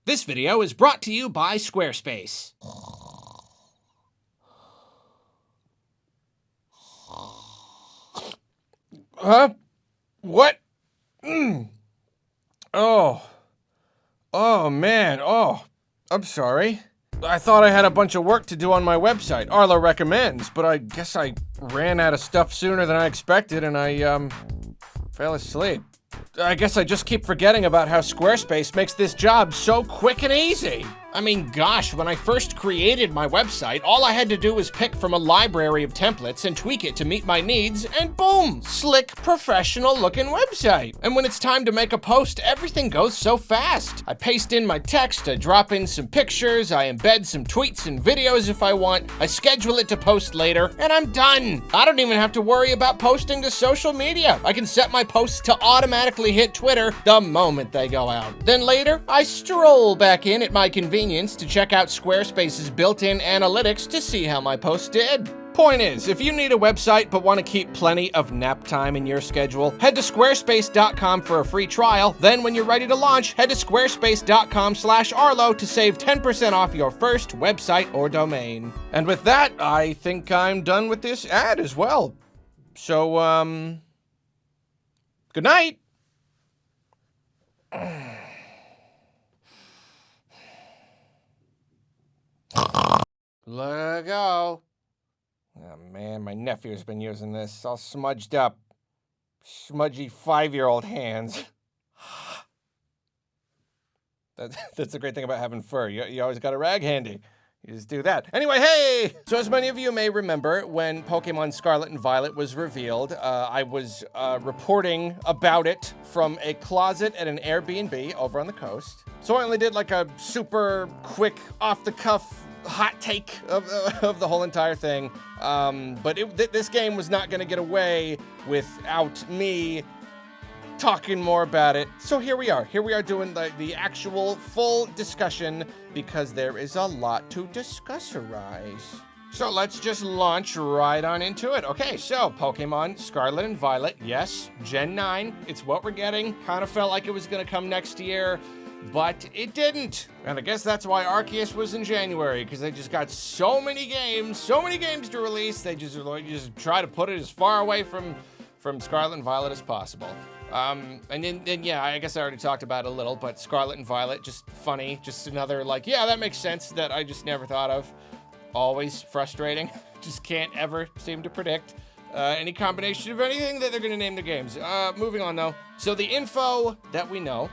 This video is brought to you by Squarespace. Huh? What? Oh. Oh, man. Oh, I'm sorry. I thought I had a bunch of work to do on my website. Arlo recommends, but I guess I ran out of stuff sooner than I expected and I, fell asleep. I guess I just keep forgetting about how Squarespace makes this job so quick and easy. I mean, gosh, when I first created my website, all I had to do was pick from a library of templates and tweak it to meet my needs, and boom, slick, professional-looking website. And when it's time to make a post, everything goes so fast. I paste in my text, I drop in some pictures, I embed some tweets and videos if I want, I schedule it to post later, and I'm done. I don't even have to worry about posting to social media. I can set my posts to automatically hit Twitter the moment they go out. Then later, I stroll back in at my convenience to check out Squarespace's built-in analytics to see how my post did. Point is, if you need a website but want to keep plenty of nap time in your schedule, head to squarespace.com for a free trial. Then when you're ready to launch, head to squarespace.com/Arlo to save 10% off your first website or domain. And with that, I think I'm done with this ad as well. So, good night. Let go. Oh man, my nephew's been using this, all smudged up. Smudgy 5-year-old hands. That's the great thing about having fur. You always got a rag handy. You just do that. Anyway, hey! So as many of you may remember, when Pokemon Scarlet and Violet was revealed, I was reporting about it from a closet at an Airbnb over on the coast. So I only did like a super quick, off-the-cuff hot take of the whole entire thing. But this game was not gonna get away without me talking more about it. So here we are doing the actual full discussion because there is a lot to discusserize. So let's just launch right on into it. Okay, so Pokemon Scarlet and Violet, yes, Gen 9, it's what we're getting. Kind of felt like it was gonna come next year, but it didn't. And I guess that's why Arceus was in January, because they just got so many games to release, they just try to put it as far away from Scarlet and Violet as possible. And then, yeah, I guess I already talked about it a little, but Scarlet and Violet, just funny, just another, like, yeah, that makes sense that I just never thought of. Always frustrating. Just can't ever seem to predict any combination of anything that they're gonna name the games. Moving on, though. So the info that we know,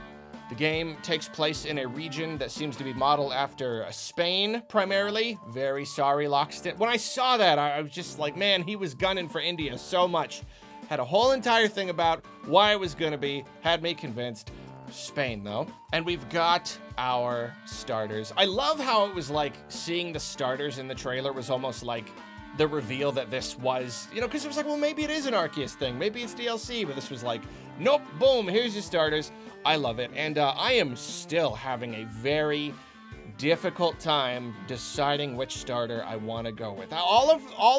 the game takes place in a region that seems to be modeled after Spain, primarily. Very sorry, Lockston. When I saw that, I was just like, man, he was gunning for India so much. Had a whole entire thing about why it was gonna be, had me convinced. Spain, though. And we've got our starters. I love how it was like seeing the starters in the trailer was almost like the reveal that this was, you know, because it was like, well, maybe it is an Arceus thing, maybe it's DLC, but this was like, nope, boom, here's your starters. I love it, and I am still having a very difficult time deciding which starter I want to go with. All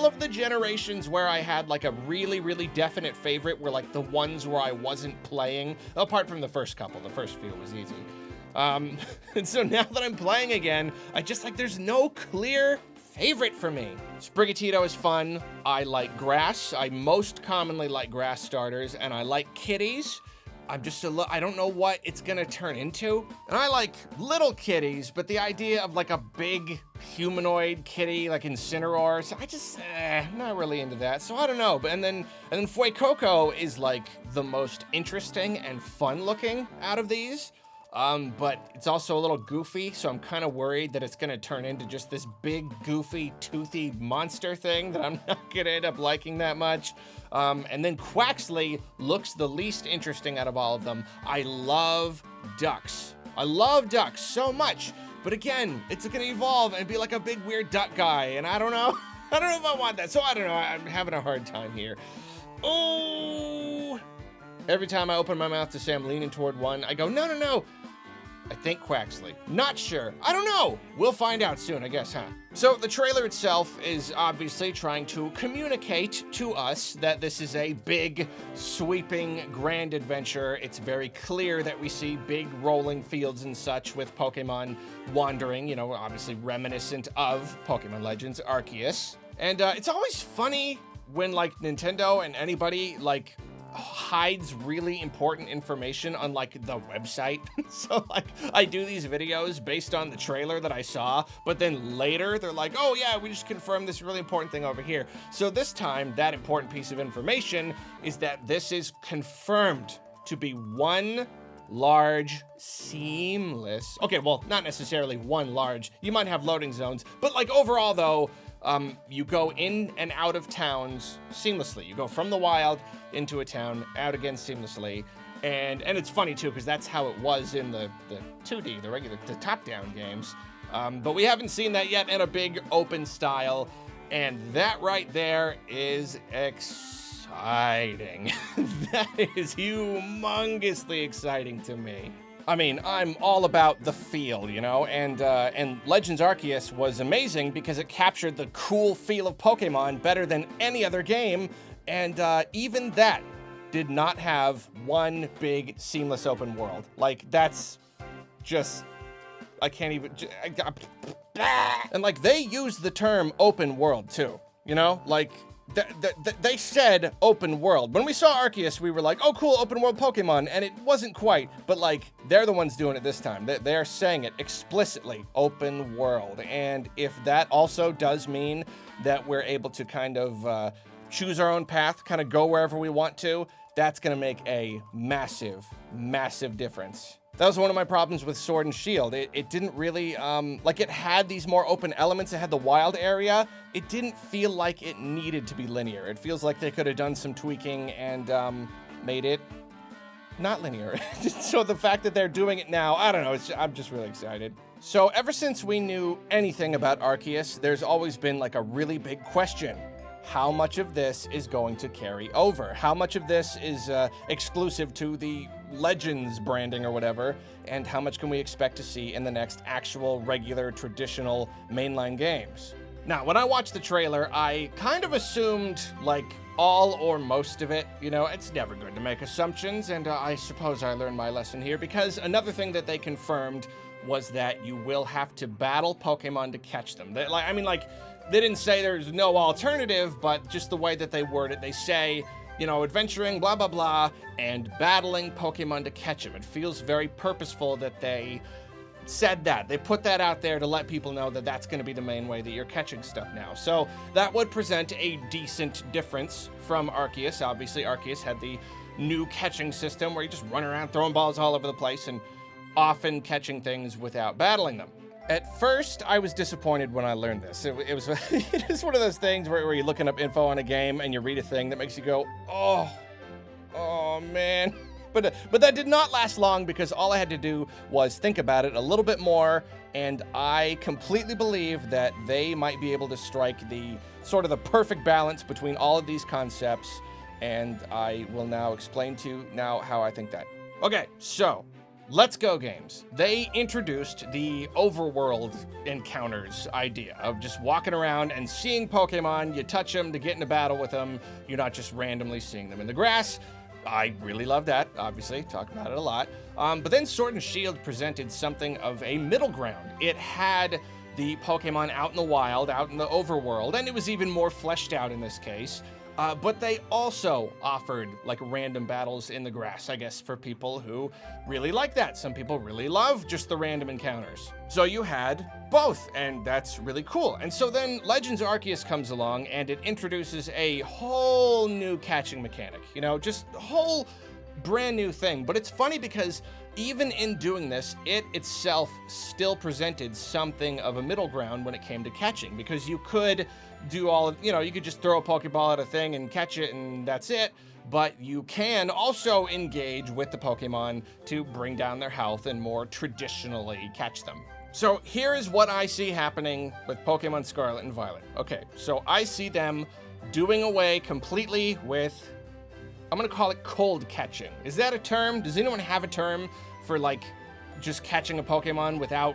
of the generations where I had like a really, really definite favorite were like the ones where I wasn't playing, apart from the first couple. The first few was easy. And so now that I'm playing again, I just like, there's no clear favorite for me. Sprigatito is fun. I like grass. I most commonly like grass starters, and I like kitties. I'm just I don't know what it's gonna turn into. And I like little kitties, but the idea of like a big humanoid kitty like Incineroar, so I just, not really into that. So I don't know, and then Fuecoco is like the most interesting and fun looking out of these. But it's also a little goofy, so I'm kind of worried that it's gonna turn into just this big, goofy, toothy monster thing that I'm not gonna end up liking that much. And then Quaxley looks the least interesting out of all of them. I love ducks. I love ducks so much, but again, it's gonna evolve and be like a big, weird duck guy, and I don't know. I don't know if I want that, so I don't know. I'm having a hard time here. Oh! Every time I open my mouth to say I'm leaning toward one, I go, no, no, no. I think Quaxley. Not sure. I don't know. We'll find out soon, I guess, huh? So the trailer itself is obviously trying to communicate to us that this is a big, sweeping, grand adventure. It's very clear that we see big rolling fields and such with Pokemon wandering, you know, obviously reminiscent of Pokemon Legends Arceus. And it's always funny when, like, Nintendo and anybody, like, hides really important information on, like, the website. So, like, I do these videos based on the trailer that I saw, but then later they're like, oh yeah, we just confirmed this really important thing over here. So this time, that important piece of information is that this is confirmed to be one large, seamless, okay, well, not necessarily one large, you might have loading zones, but, like, overall though, you go in and out of towns seamlessly. You go from the wild into a town, out again seamlessly. And it's funny too, because that's how it was in the 2D, the top-down games. But we haven't seen that yet in a big open style. And that right there is exciting. That is humongously exciting to me. I mean, I'm all about the feel, you know, and Legends Arceus was amazing because it captured the cool feel of Pokemon better than any other game, and even that did not have one big seamless open world. Like, that's just, I can't even, and like, they use the term open world too, you know, like, they said open world. When we saw Arceus, we were like, oh cool, open world Pokemon, and it wasn't quite, but like, they're the ones doing it this time. They're saying it explicitly, open world. And if that also does mean that we're able to kind of choose our own path, kind of go wherever we want to, that's gonna make a massive, massive difference. That was one of my problems with Sword and Shield. It didn't really, like, it had these more open elements. It had the wild area. It didn't feel like it needed to be linear. It feels like they could have done some tweaking and made it not linear. So the fact that they're doing it now, I don't know, I'm just really excited. So ever since we knew anything about Arceus, there's always been like a really big question. How much of this is going to carry over? How much of this is exclusive to the Legends branding or whatever? And how much can we expect to see in the next actual, regular, traditional mainline games? Now, when I watched the trailer, I kind of assumed, like, all or most of it. You know, it's never good to make assumptions, and I suppose I learned my lesson here, because another thing that they confirmed was that you will have to battle Pokemon to catch them. They didn't say there's no alternative, but just the way that they word it, they say, you know, adventuring, blah, blah, blah, and battling Pokemon to catch them. It feels very purposeful that they said that. They put that out there to let people know that that's going to be the main way that you're catching stuff now. So that would present a decent difference from Arceus. Obviously, Arceus had the new catching system where you just run around throwing balls all over the place and often catching things without battling them. At first, I was disappointed when I learned this. It was it's one of those things where you're looking up info on a game and you read a thing that makes you go, oh man. But that did not last long, because all I had to do was think about it a little bit more, and I completely believe that they might be able to strike the sort of the perfect balance between all of these concepts, and I will now explain to you now how I think that. Okay, so Let's Go games. They introduced the overworld encounters idea of just walking around and seeing Pokemon. You touch them to get into battle with them. You're not just randomly seeing them in the grass. I really love that, obviously, talk about it a lot. But then Sword and Shield presented something of a middle ground. It had the Pokemon out in the wild, out in the overworld, and it was even more fleshed out in this case. But they also offered like random battles in the grass, I guess, for people who really like that. Some people really love just the random encounters. So you had both, and that's really cool. And so then Legends Arceus comes along and it introduces a whole new catching mechanic, you know, just a whole brand new thing. But it's funny because even in doing this, it itself still presented something of a middle ground when it came to catching, because you could do all of, you know, you could just throw a Pokeball at a thing and catch it and that's it. But you can also engage with the Pokemon to bring down their health and more traditionally catch them. So here is what I see happening with Pokemon Scarlet and Violet. Okay, so I see them doing away completely with, I'm gonna call it cold catching. Is that a term? Does anyone have a term for like just catching a Pokemon without,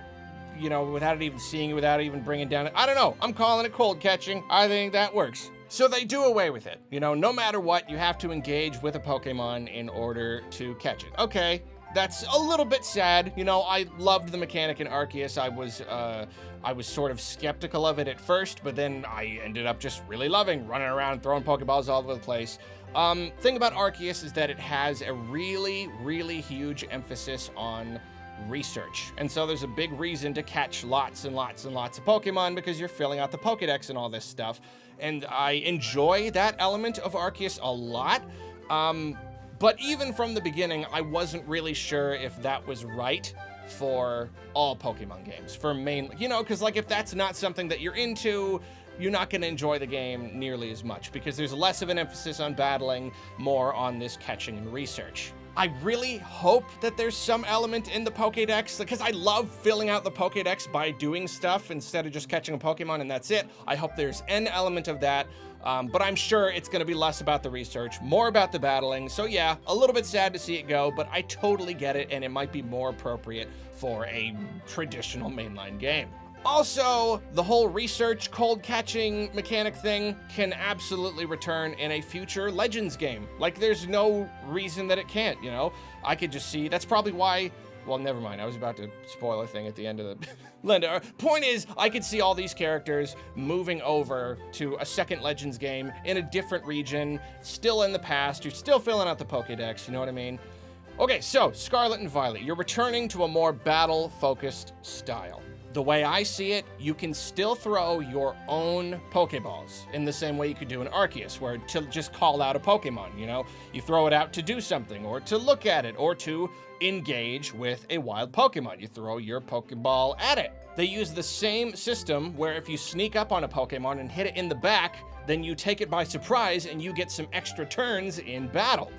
without even seeing it, without even bringing down it. I don't know. I'm calling it cold catching. I think that works. So they do away with it. No matter what, you have to engage with a Pokemon in order to catch it. Okay, that's a little bit sad. I loved the mechanic in Arceus. I was sort of skeptical of it at first, but then I ended up just really loving running around, throwing Pokeballs all over the place. Thing about Arceus is that it has a really, really huge emphasis on research. And so there's a big reason to catch lots and lots and lots of Pokemon, because you're filling out the Pokedex and all this stuff. And I enjoy that element of Arceus a lot. But even from the beginning, I wasn't really sure if that was right for all Pokemon games, for main, because like if that's not something that you're into, you're not going to enjoy the game nearly as much, because there's less of an emphasis on battling, more on this catching and research. I really hope that there's some element in the Pokédex, because I love filling out the Pokédex by doing stuff instead of just catching a Pokemon and that's it. I hope there's an element of that, but I'm sure it's going to be less about the research, more about the battling. So yeah, a little bit sad to see it go, but I totally get it, and it might be more appropriate for a traditional mainline game. Also, the whole research cold catching mechanic thing can absolutely return in a future Legends game. Like, there's no reason that it can't, I could just see, that's probably why, well, never mind, I was about to spoil a thing at the end of the Linda. Point is, I could see all these characters moving over to a second Legends game in a different region, still in the past, you're still filling out the Pokédex, you know what I mean? Okay, so, Scarlet and Violet, you're returning to a more battle-focused style. The way I see it, you can still throw your own Pokeballs in the same way you could do in Arceus, where to just call out a Pokemon, You throw it out to do something, or to look at it, or to engage with a wild Pokemon. You throw your Pokeball at it. They use the same system where if you sneak up on a Pokemon and hit it in the back, then you take it by surprise and you get some extra turns in battle.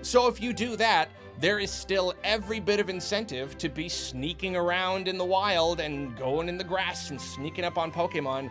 So if you do that, there is still every bit of incentive to be sneaking around in the wild and going in the grass and sneaking up on Pokemon,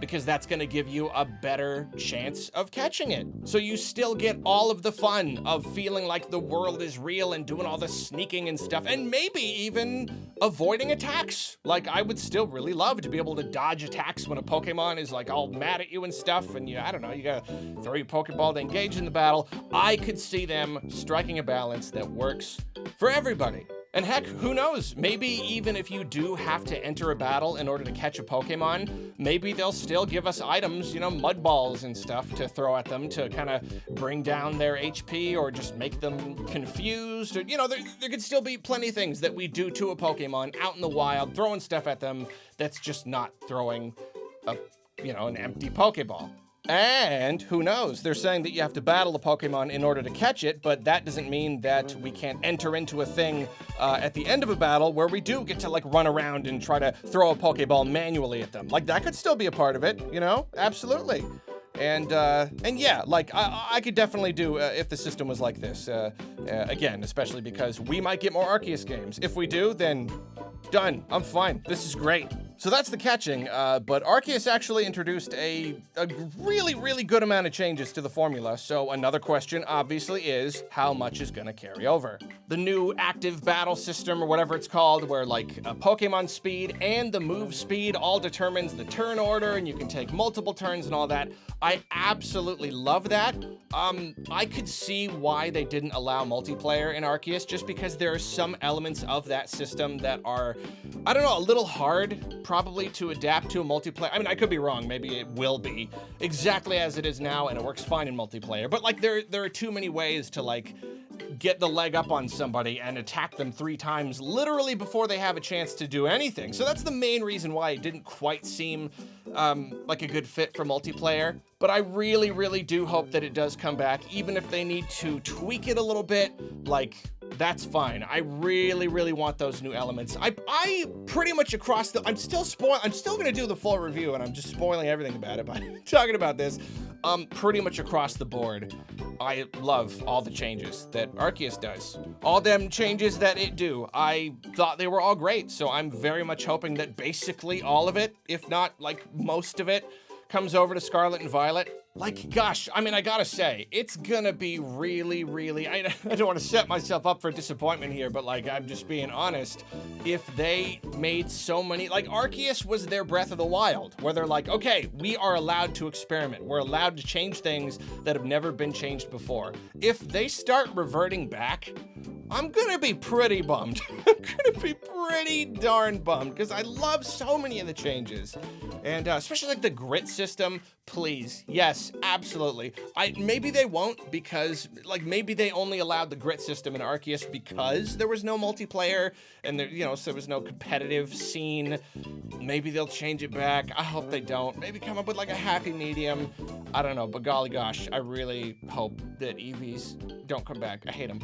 because that's going to give you a better chance of catching it. So you still get all of the fun of feeling like the world is real and doing all the sneaking and stuff, and maybe even avoiding attacks. Like, I would still really love to be able to dodge attacks when a Pokemon is like all mad at you and stuff, and I don't know, you gotta throw your Pokeball to engage in the battle. I could see them striking a balance that works for everybody. And heck, who knows? Maybe even if you do have to enter a battle in order to catch a Pokemon, maybe they'll still give us items, mud balls and stuff to throw at them to kind of bring down their HP or just make them confused. Or, there could still be plenty of things that we do to a Pokemon out in the wild, throwing stuff at them that's just not throwing an empty Pokeball. And who knows, they're saying that you have to battle the Pokemon in order to catch it, but that doesn't mean that we can't enter into a thing at the end of a battle where we do get to run around and try to throw a Pokeball manually at them. That could still be a part of it, Absolutely. And yeah, I could definitely do if the system was like this. Again, especially because we might get more Arceus games. If we do, then done. I'm fine. This is great. So that's the catching, but Arceus actually introduced a really, really good amount of changes to the formula, so another question, obviously, is how much is gonna carry over? The new active battle system, or whatever it's called, where, Pokemon speed and the move speed all determines the turn order, and you can take multiple turns and all that. I absolutely love that. I could see why they didn't allow multiplayer in Arceus, just because there are some elements of that system that are, I don't know, a little hard, probably, to adapt to a multiplayer. I mean, I could be wrong. Maybe it will be exactly as it is now, and it works fine in multiplayer. But, there are too many ways to, get the leg up on somebody and attack them 3 times literally before they have a chance to do anything. So that's the main reason why it didn't quite seem like a good fit for multiplayer. But I really, really do hope that it does come back, even if they need to tweak it a little bit. That's fine. I really, really want those new elements. I pretty much across the, I'm still gonna do the full review, and I'm just spoiling everything about it by talking about this. Pretty much across the board, I love all the changes that Arceus does. All them changes that it do, I thought they were all great, so I'm very much hoping that basically all of it, if not most of it, comes over to Scarlet and Violet. Like, gosh, I mean, I gotta say, it's gonna be really, really, I don't want to set myself up for disappointment here, but like, I'm just being honest. If they made so many, like Arceus was their Breath of the Wild, where they're like, okay, we are allowed to experiment. We're allowed to change things that have never been changed before. If they start reverting back, I'm gonna be pretty bummed. I'm gonna be pretty darn bummed because I love so many of the changes. And especially like the grit system, please. Yes, absolutely. Maybe they won't because like maybe they only allowed the grit system in Arceus because there was no multiplayer and there, so there was no competitive scene. Maybe they'll change it back. I hope they don't. Maybe come up with like a happy medium. I don't know, but golly gosh, I really hope that EVs don't come back. I hate them.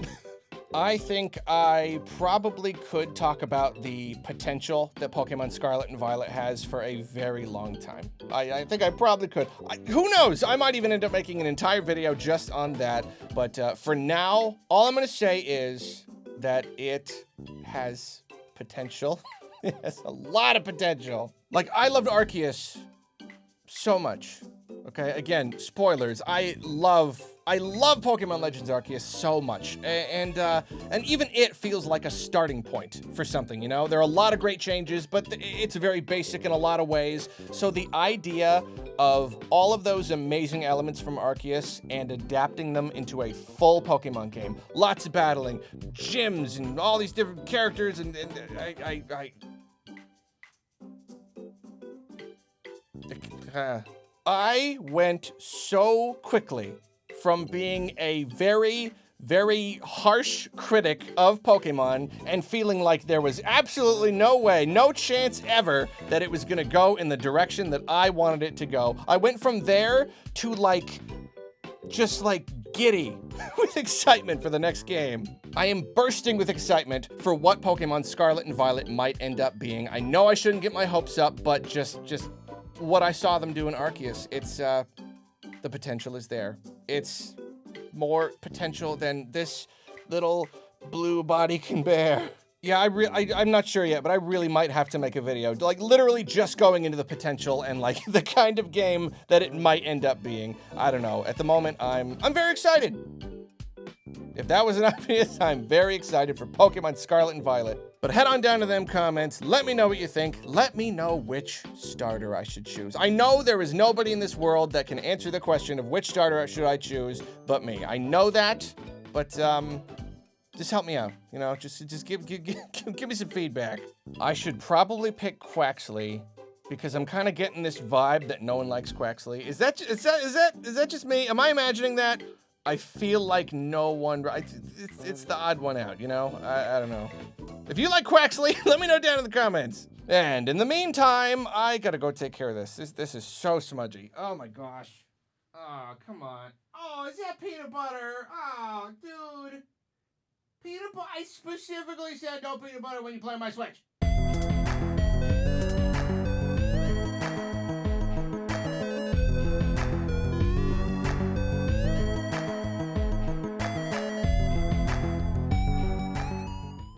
I think I probably could talk about the potential that Pokemon Scarlet and Violet has for a very long time. I think I probably could. Who knows? I might even end up making an entire video just on that. But for now, all I'm going to say is that it has potential. It has a lot of potential. Like, I loved Arceus so much. Okay, again, spoilers. I love Pokemon Legends Arceus so much, and even it feels like a starting point for something, There are a lot of great changes, but it's very basic in a lot of ways. So the idea of all of those amazing elements from Arceus and adapting them into a full Pokemon game, lots of battling, gyms, and all these different characters, and I went so quickly from being a very, very harsh critic of Pokemon and feeling like there was absolutely no way, no chance ever that it was gonna go in the direction that I wanted it to go. I went from there to just giddy with excitement for the next game. I am bursting with excitement for what Pokemon Scarlet and Violet might end up being. I know I shouldn't get my hopes up, but just what I saw them do in Arceus, it's, the potential is there. It's more potential than this little blue body can bear. Yeah, I'm not sure yet, but I really might have to make a video, literally just going into the potential and the kind of game that it might end up being. I don't know. At the moment, I'm very excited. If that wasn't obvious, I'm very excited for Pokemon Scarlet and Violet. But head on down to them comments, let me know what you think, let me know which starter I should choose. I know there is nobody in this world that can answer the question of which starter should I choose but me. I know that, but just help me out, just give me some feedback. I should probably pick Quaxley because I'm kind of getting this vibe that no one likes Quaxley. Is that just me? Am I imagining that? I feel like no one, it's the odd one out, I don't know. If you like Quaxley, let me know down in the comments. And in the meantime, I gotta go take care of this. This is so smudgy. Oh my gosh. Oh, come on. Oh, is that peanut butter? Oh, dude. Peanut butter? I specifically said no peanut butter when you play my Switch.